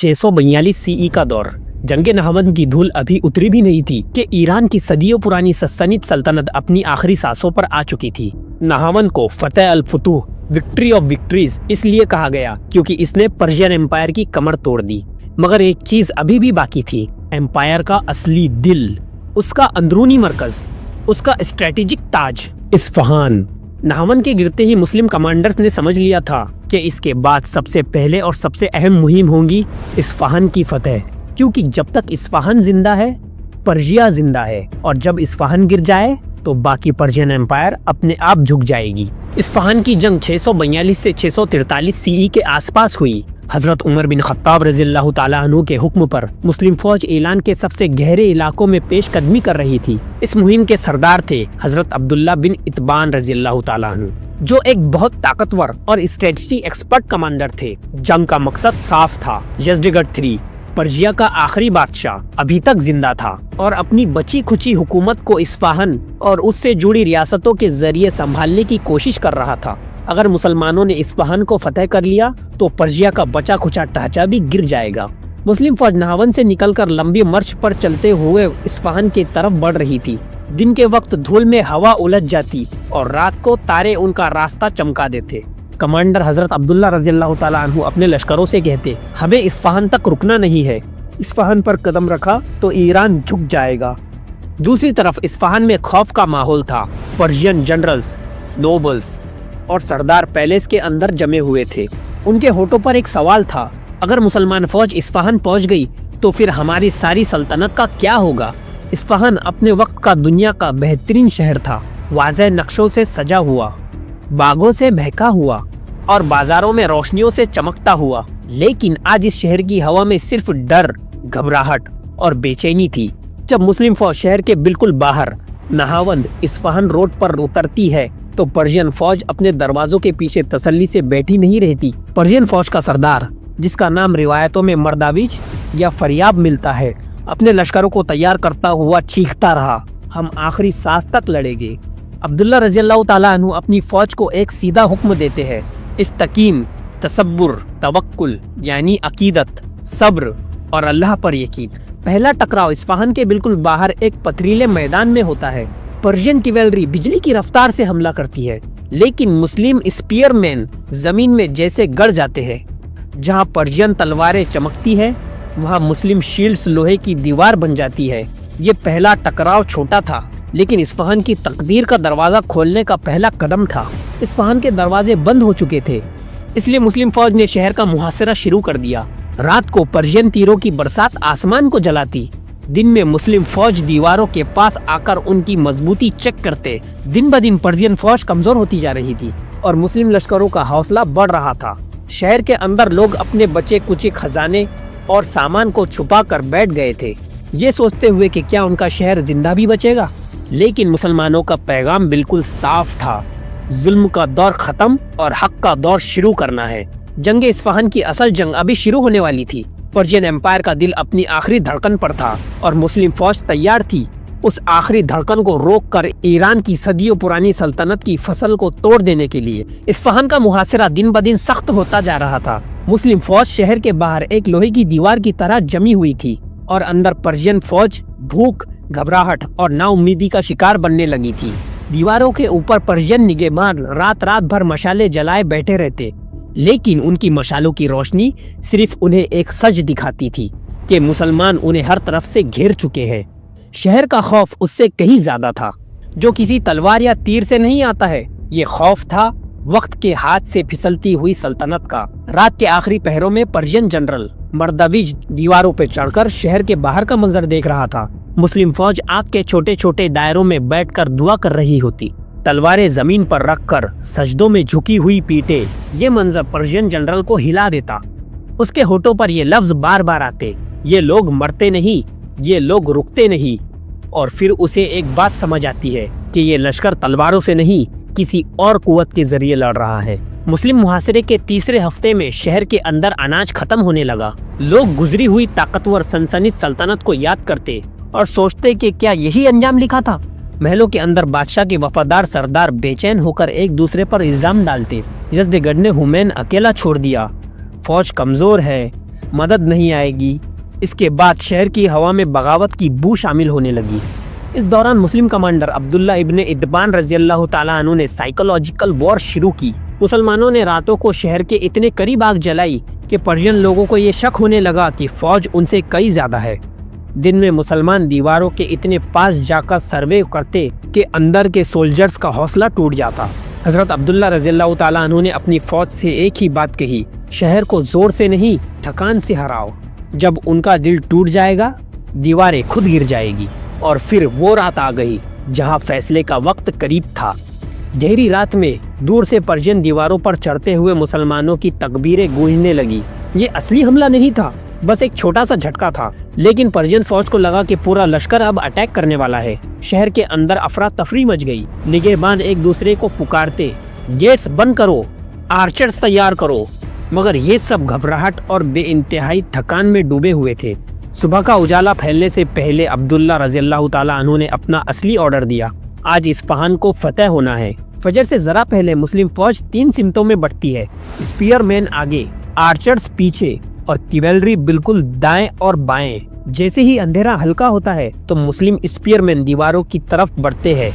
642 CE का दौर। जंग नहवंद की धूल अभी उतरी भी नहीं थी कि ईरान की सदियों पुरानी सस्सनित सल्तनत अपनी आखिरी सांसों पर आ चुकी थी। नहवंद को फतेह अल फुतूह, विक्ट्री ऑफ विक्ट्रीज इसलिए कहा गया क्योंकि इसने पर्शियन एम्पायर की कमर तोड़ दी। मगर एक चीज अभी भी बाकी थी, एम्पायर का असली दिल, उसका अंदरूनी मरकज, उसका स्ट्रेटेजिक ताज, इस्फहान। नहवंद के गिरते ही मुस्लिम कमांडर्स ने समझ लिया था कि इसके बाद सबसे पहले और सबसे अहम मुहिम होगी इस्फहान की फतेह, क्योंकि जब तक इस्फहान जिंदा है पर्शिया जिंदा है, और जब इस्फहान गिर जाए तो बाकी पर्शियन एम्पायर अपने आप झुक जाएगी। इस्फहान की जंग 642 से 643 CE के आसपास हुई। हजरत उमर बिन खत्ताब रज़ियल्लाहु ताला अन्हु के हुक्म पर मुस्लिम फौज ईरान के सबसे गहरे इलाकों में पेशकदमी कर रही थी। इस मुहिम के सरदार थे हजरत अब्दुल्ला बिन इत्बान रज़ियल्लाहु ताला अन्हु, जो एक बहुत ताकतवर और स्ट्रेटजी एक्सपर्ट कमांडर थे। जंग का मकसद साफ था, यज़दगढ़ III, पर्शिया का आखिरी बादशाह, अभी तक जिंदा था और अपनी बची खुची हुकूमत को इस्फहान और उससे जुड़ी रियासतों के जरिए संभालने की कोशिश कर रहा था। अगर मुसलमानों ने इस्फहान को फतेह कर लिया तो पर्शिया का बचा खुचा ढांचा भी गिर जाएगा। मुस्लिम फौज नहवंद से निकलकर लंबी मार्च पर चलते हुए इस्फहान की तरफ बढ़ रही थी। दिन के वक्त धूल में हवा उलझ जाती और रात को तारे उनका रास्ता चमका देते। कमांडर हजरत अब्दुल्ला रज़ियल्लाहु ताला अन्हु अपने लश्करों से कहते, हमें इस्फहान तक रुकना नहीं है, इस्फहान पर कदम रखा तो ईरान झुक जाएगा। दूसरी तरफ इस्फहान में खौफ का माहौल था। पर्शियन जनरल्स, नोबल्स और सरदार पैलेस के अंदर जमे हुए थे। उनके होठों पर एक सवाल था, अगर मुसलमान फौज इस्फहान पहुंच गई तो फिर हमारी सारी सल्तनत का क्या होगा। इस्फहान अपने वक्त का दुनिया का बेहतरीन शहर था, वाज़ेह नक्शों से सजा हुआ, बागों से महका हुआ और बाजारों में रोशनियों से चमकता हुआ। लेकिन आज इस शहर की हवा में सिर्फ डर, घबराहट और बेचैनी थी। जब मुस्लिम फौज शहर के बिल्कुल बाहर नहवंद इस्फहान रोड पर उतरती है तो पर्शियन फौज अपने दरवाजों के पीछे तसल्ली से बैठी नहीं रहती। पर्शियन फौज का सरदार, जिसका नाम रिवायतों में मर्दाविज या फरियाब मिलता है, अपने लश्करों को तैयार करता हुआ चीखता रहा, हम आखिरी सांस तक लड़ेंगे। अब्दुल्ला रज़ियल्लाहु ताला अन्हु अपनी फौज को एक सीधा हुक्म देते हैं, इस्तकीन, तसब्बुर, तवक्कुल यानी अकीदत, सब्र और अल्लाह पर यकीन। पहला टकराव इस्फहान के बिल्कुल बाहर एक पथरीले मैदान में होता है। पर्शियन कैवेलरी बिजली की रफ्तार से हमला करती है, लेकिन मुस्लिम स्पीयरमैन जमीन में जैसे गड़ जाते हैं। जहां पर्शियन तलवारें चमकती है वहां मुस्लिम शील्ड्स लोहे की दीवार बन जाती है। ये पहला टकराव छोटा था, लेकिन इस्फहान की तकदीर का दरवाजा खोलने का पहला कदम था। इस्फहान के दरवाजे बंद हो चुके थे, इसलिए मुस्लिम फौज ने शहर का मुहासरा शुरू कर दिया। रात को पर्शियन तीरों की बरसात आसमान को जलाती। दिन में मुस्लिम फौज दीवारों के पास आकर उनकी मजबूती चेक करते। दिन ब दिन पर्शियन फौज कमजोर होती जा रही थी और मुस्लिम लश्करों का हौसला बढ़ रहा था। शहर के अंदर लोग अपने बचे कुचे खजाने और सामान को छुपा कर बैठ गए थे, ये सोचते हुए कि क्या उनका शहर जिंदा भी बचेगा। लेकिन मुसलमानों का पैगाम बिल्कुल साफ था, जुल्म का दौर खत्म और हक का दौर शुरू करना है। जंग इस्फहान की असल जंग अभी शुरू होने वाली थी। पर्शियन एम्पायर का दिल अपनी आखिरी धड़कन पर था और मुस्लिम फौज तैयार थी उस आखिरी धड़कन को रोककर ईरान की सदियों पुरानी सल्तनत की फसल को तोड़ देने के लिए। इस्फहान का मुहासरा दिन ब दिन सख्त होता जा रहा था। मुस्लिम फौज शहर के बाहर एक लोहे की दीवार की तरह जमी हुई थी और अंदर पर्शियन फौज भूख, घबराहट और नाउम्मीदी का शिकार बनने लगी थी। दीवारों के ऊपर पर्शियन निगहबान रात रात भर मशाले जलाए बैठे रहते, लेकिन उनकी मशालों की रोशनी सिर्फ उन्हें एक सच दिखाती थी कि मुसलमान उन्हें हर तरफ से घेर चुके हैं। शहर का खौफ उससे कहीं ज्यादा था, जो किसी तलवार या तीर से नहीं आता है। ये खौफ था वक्त के हाथ से फिसलती हुई सल्तनत का। रात के आखिरी पहरों में पर्शियन जनरल मर्दाविज दीवारों पर चढ़कर शहर के बाहर का मंजर देख रहा था। मुस्लिम फौज आग के छोटे छोटे दायरों में बैठकर दुआ कर रही होती, तलवारें जमीन पर रखकर सजदों में झुकी हुई पीठे। ये मंजर पर्शियन जनरल को हिला देता। उसके होठों पर ये लफ्ज बार बार आते, ये लोग मरते नहीं, ये लोग रुकते नहीं। और फिर उसे एक बात समझ आती है कि ये लश्कर तलवारों से नहीं, किसी और कुव्वत के जरिए लड़ रहा है। मुस्लिम मुहासरे के तीसरे हफ्ते में शहर के अंदर अनाज खत्म होने लगा। लोग गुजरी हुई ताकतवर सनसनी सल्तनत को याद करते और सोचते कि क्या यही अंजाम लिखा था। महलों के अंदर बादशाह के वफादार सरदार बेचैन होकर एक दूसरे पर इल्जाम डालते। यज़दगढ़ ने हुमैन अकेला छोड़ दिया, फौज कमजोर है, مدد نہیں آئے گی۔ اس کے بعد شہر کی ہوا میں بغاوت کی بو شامل ہونے لگی۔ اس دوران مسلم کمانڈر عبداللہ ابن ادبان رضی اللہ تعالیٰ عنہ نے سائیکولوجیکل وار شروع کی۔ مسلمانوں نے راتوں کو شہر کے اتنے قریب آگ جلائی کہ پرشین لوگوں کو یہ شک ہونے لگا کہ فوج ان سے کئی زیادہ ہے۔ دن میں مسلمان دیواروں کے اتنے پاس جا کر سروے کرتے کہ اندر کے سولجرز کا حوصلہ ٹوٹ جاتا۔ حضرت عبداللہ رضی اللہ تعالیٰ عنہ نے اپنی فوج سے ایک ہی بات کہی، شہر کو زور سے نہیں تھکان سے ہراؤ، جب ان کا دل ٹوٹ جائے گا دیواریں خود گر جائے گی۔ اور پھر وہ رات آ گئی جہاں فیصلے کا وقت قریب تھا۔ گہری رات میں دور سے پرشین دیواروں پر چڑھتے ہوئے مسلمانوں کی تکبیریں گونجنے لگی۔ یہ اصلی حملہ نہیں تھا، بس ایک چھوٹا سا جھٹکا تھا، لیکن پرشین فوج کو لگا کہ پورا لشکر اب اٹیک کرنے والا ہے۔ شہر کے اندر افراتفری مچ گئی، نگہبان ایک دوسرے کو پکارتے، گیٹس بند کرو، آرچرز تیار کرو، مگر یہ سب گھبراہٹ اور بے انتہائی تھکان میں ڈوبے ہوئے تھے۔ صبح کا اجالا پھیلنے سے پہلے عبداللہ رضی اللہ تعالیٰ عنہ نے اپنا اصلی آرڈر دیا، آج اصفہان کو فتح ہونا ہے۔ فجر سے ذرا پہلے مسلم فوج 3 سمتوں میں بٹتی ہے، اسپیئر مین آگے، آرچرز پیچھے اور کیولری بالکل دائیں اور بائیں۔ جیسے ہی اندھیرا ہلکا ہوتا ہے تو مسلم اسپیئر مین دیواروں کی طرف بڑھتے ہیں۔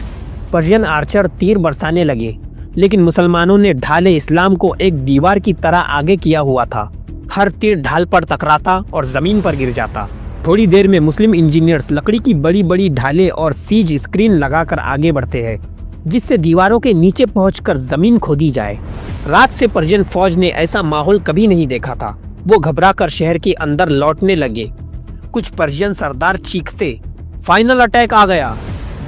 پرشین آرچر تیر برسانے لگے، لیکن مسلمانوں نے ڈھال اسلام کو ایک دیوار کی طرح آگے کیا ہوا تھا۔ ہر تیر ڈھال پر ٹکراتا اور زمین پر گر جاتا۔ تھوڑی دیر میں مسلم انجینئرز لکڑی کی بڑی بڑی ڈھالیں اور سیج اسکرین لگا کر آگے بڑھتے ہیں، جس سے دیواروں کے نیچے پہنچ کر زمین کھودی جائے۔ رات سے پرشین فوج نے ایسا ماحول کبھی نہیں دیکھا تھا۔ وہ گھبرا کر شہر کے اندر لوٹنے لگے۔ کچھ پرشین سردار چیختے، فائنل اٹیک آ گیا،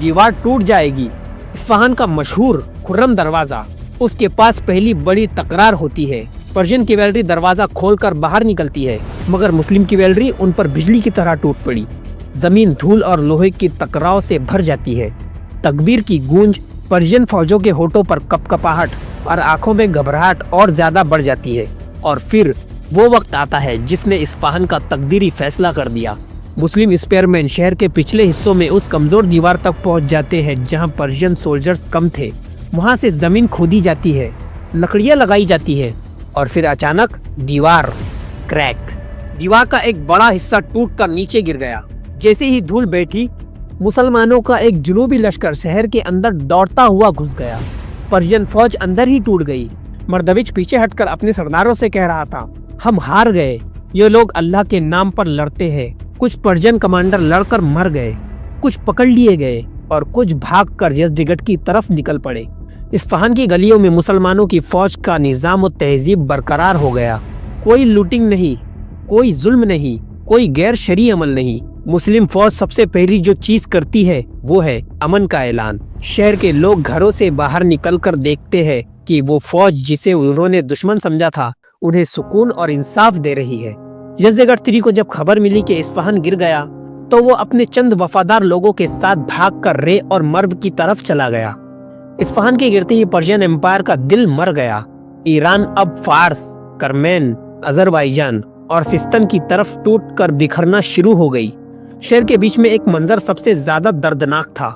دیوار ٹوٹ جائے گی۔ اصفہان کا مشہور خرم دروازہ، اس کے پاس پہلی بڑی تکرار ہوتی ہے۔ پرشین کیولری دروازہ کھول کر باہر نکلتی ہے، مگر مسلم کیولری ان پر بجلی کی طرح ٹوٹ پڑی۔ زمین دھول اور لوہے کی ٹکراؤ سے بھر جاتی ہے۔ تکبیر کی گونج، پرشین فوجوں کے ہونٹوں پر کپکپاہٹ اور آنکھوں میں گھبراہٹ اور زیادہ بڑھ جاتی ہے۔ اور پھر وہ وقت آتا ہے جس نے اصفہان کا تقدیری فیصلہ کر دیا۔ مسلم اسپیئرمین شہر کے پچھلے حصوں میں اس کمزور دیوار تک پہنچ جاتے ہیں جہاں پرشین سولجرز کم تھے۔ وہاں سے زمین کھودی جاتی ہے، لکڑیاں لگائی جاتی ہے، اور پھر اچانک دیوار کریک۔ دیوار کا ایک بڑا حصہ ٹوٹ کر نیچے گر گیا۔ جیسے ہی دھول بیٹھی، مسلمانوں کا ایک جنوبی لشکر شہر کے اندر دوڑتا ہوا گھس گیا۔ پرشین فوج اندر ہی ٹوٹ گئی۔ مردوچ پیچھے ہٹ کر اپنے سرداروں سے کہہ رہا تھا، ہم ہار گئے، یہ لوگ اللہ کے نام پر لڑتے ہیں۔ کچھ پرشین کمانڈر لڑ کر مر گئے، کچھ پکڑ لیے گئے اور کچھ بھاگ کر یزدگٹ کی طرف نکل پڑے۔ اصفہان کی گلیوں میں مسلمانوں کی فوج کا نظام و تہذیب برقرار ہو گیا۔ کوئی لوٹنگ نہیں، کوئی ظلم نہیں، کوئی غیر شرعی عمل نہیں۔ مسلم فوج سب سے پہلی جو چیز کرتی ہے وہ ہے امن کا اعلان۔ شہر کے لوگ گھروں سے باہر نکل کر دیکھتے ہیں کہ وہ فوج جسے انہوں نے دشمن سمجھا تھا انہیں سکون اور انصاف دے رہی ہے۔ یزدگٹ III کو جب خبر ملی کہ اصفہان گر گیا تو وہ اپنے چند وفادار لوگوں کے ساتھ بھاگ کر رے اور مرو کی طرف چلا گیا۔ اصفہان کے گرتے ہی پرشین امپائر کا دل مر گیا۔ ایران اب فارس، کرمین، آذربائیجان اور سستان کی طرف ٹوٹ کر بکھرنا شروع ہو گئی۔ شہر کے بیچ میں ایک منظر سب سے زیادہ دردناک تھا۔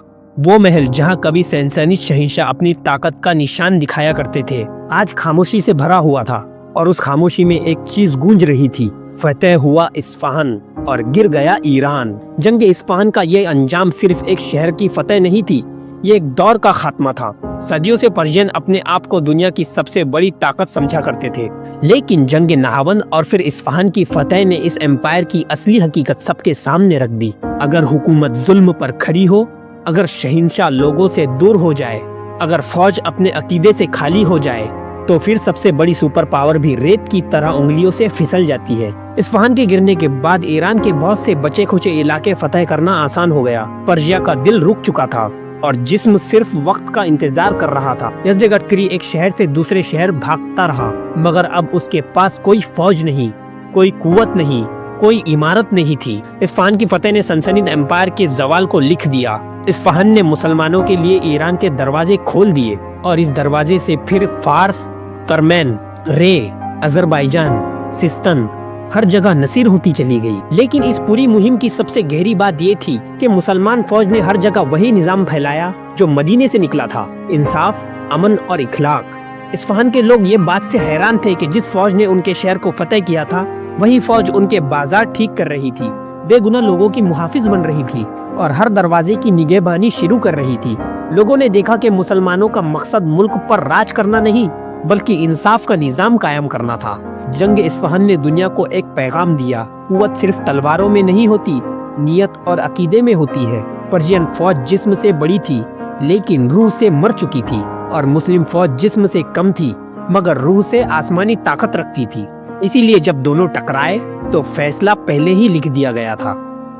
وہ محل جہاں کبھی سینسانی شہنشاہ اپنی طاقت کا نشان دکھایا کرتے تھے، آج خاموشی سے بھرا ہوا تھا، اور اس خاموشی میں ایک چیز گونج رہی تھی، فتح ہوا اصفہان اور گر گیا ایران۔ جنگ اصفہان کا یہ انجام صرف ایک شہر کی فتح نہیں تھی، یہ ایک دور کا خاتمہ تھا۔ صدیوں سے پرشین اپنے آپ کو دنیا کی سب سے بڑی طاقت سمجھا کرتے تھے، لیکن جنگ نہاون اور پھر اصفہان کی فتح نے اس امپائر کی اصلی حقیقت سب کے سامنے رکھ دی۔ اگر حکومت ظلم پر کھڑی ہو، اگر شہنشاہ لوگوں سے دور ہو جائے، اگر فوج اپنے عقیدے سے خالی ہو جائے، تو پھر سب سے بڑی سپر پاور بھی ریت کی طرح انگلیوں سے پھسل جاتی ہے۔ اصفہان کے گرنے کے بعد ایران کے بہت سے بچے کھچے علاقے فتح کرنا آسان ہو گیا۔ پرشیا کا دل رک چکا تھا اور جسم صرف وقت کا انتظار کر رہا تھا۔ یزدگٹ III ایک شہر سے دوسرے شہر بھاگتا رہا، مگر اب اس کے پاس کوئی فوج نہیں، کوئی قوت نہیں، کوئی عمارت نہیں تھی۔ اصفہان کی فتح نے سنسنی امپائر کے زوال کو لکھ دیا۔ اصفہان نے مسلمانوں کے لیے ایران کے دروازے کھول دیے، اور اس دروازے سے پھر فارس، کرمین، رے، آذربائیجان، سستان ہر جگہ نصیر ہوتی چلی گئی۔ لیکن اس پوری مہم کی سب سے گہری بات یہ تھی کہ مسلمان فوج نے ہر جگہ وہی نظام پھیلایا جو مدینے سے نکلا تھا، انصاف، امن اور اخلاق۔ اصفہان کے لوگ یہ بات سے حیران تھے کہ جس فوج نے ان کے شہر کو فتح کیا تھا वही फौज उनके बाजार ठीक कर रही थी, बेगुनाह लोगों की मुहाफिज बन रही थी और हर दरवाजे की निगहबानी शुरू कर रही थी। लोगों ने देखा कि मुसलमानों का मकसद मुल्क पर राज करना नहीं बल्कि इंसाफ का निजाम कायम करना था। जंग इस्फहान ने दुनिया को एक पैगाम दिया, कुव्वत सिर्फ तलवारों में नहीं होती, नियत और अकीदे में होती है। पर्शियन फौज जिस्म से बड़ी थी लेकिन रूह से मर चुकी थी और मुस्लिम फौज जिस्म से कम थी मगर रूह से आसमानी ताकत रखती थी। इसीलिए जब दोनों टकराए तो फैसला पहले ही लिख दिया गया था।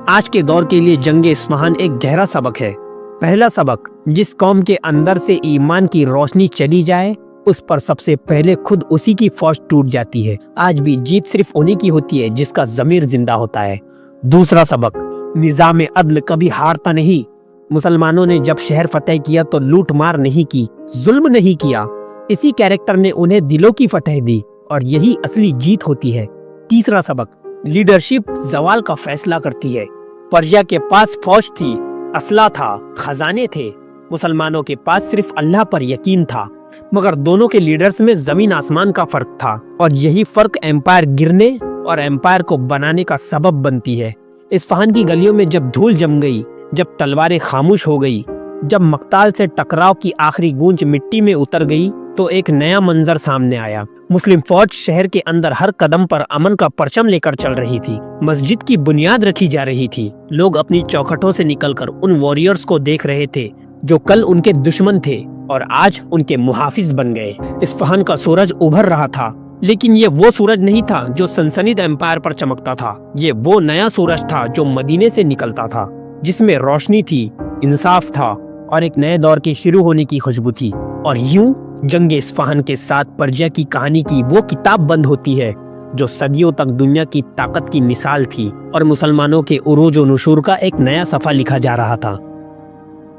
आज के दौर के लिए जंग इस्फहान एक गहरा सबक है। पहला सबक, जिस कौम के अंदर से ईमान की रोशनी चली जाए उस पर सबसे पहले खुद उसी की फौज टूट जाती है। आज भी जीत सिर्फ उन्हीं की होती है जिसका ज़मीर जिंदा होता है। दूसरा सबक, निज़ाम अदल कभी हारता नहीं। मुसलमानों ने जब शहर फतेह किया तो लूट मार नहीं की, जुल्म नहीं किया। इसी कैरेक्टर ने उन्हें दिलों की फतेह दी और यही असली जीत होती है। तीसरा सबक, लीडरशिप जवाल का फैसला करती है। पर्शिया के पास फौज थी, असला था, खजाने थे। मुसलमानों के पास सिर्फ अल्लाह पर यकीन था, मगर दोनों के लीडर्स में जमीन आसमान का फर्क था और यही फर्क एम्पायर गिरने और एम्पायर को बनाने का सबब बनती है। इस्फहान की गलियों में जब धूल जम गई, जब तलवारें खामोश हो गई, जब मक्ताल से टकराव की आखिरी गूंज मिट्टी में उतर गई तो एक नया मंजर सामने आया। मुस्लिम फौज शहर के अंदर हर कदम पर अमन का परचम लेकर चल रही थी। मस्जिद की बुनियाद रखी जा रही थी। लोग अपनी चौखटों से निकलकर उन वॉरियर्स को देख रहे थे जो कल उनके दुश्मन थे और आज उनके मुहाफिज बन गए। इस्फहान का सूरज उभर रहा था, लेकिन ये वो सूरज नहीं था जो सनसनीद एम्पायर पर चमकता था। ये वो नया सूरज था जो मदीने से निकलता था, जिसमें रोशनी थी, इंसाफ था और एक नए दौर के शुरू होने की खुशबू थी। और यूं जंग इस्फहान के साथ पर्शिया की कहानी की वो किताब बंद होती है जो सदियों तक दुनिया की ताकत की मिसाल थी और मुसलमानों के उरूज और नुशूर का एक नया सफ़ा लिखा जा रहा था।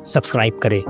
सब्सक्राइब करें।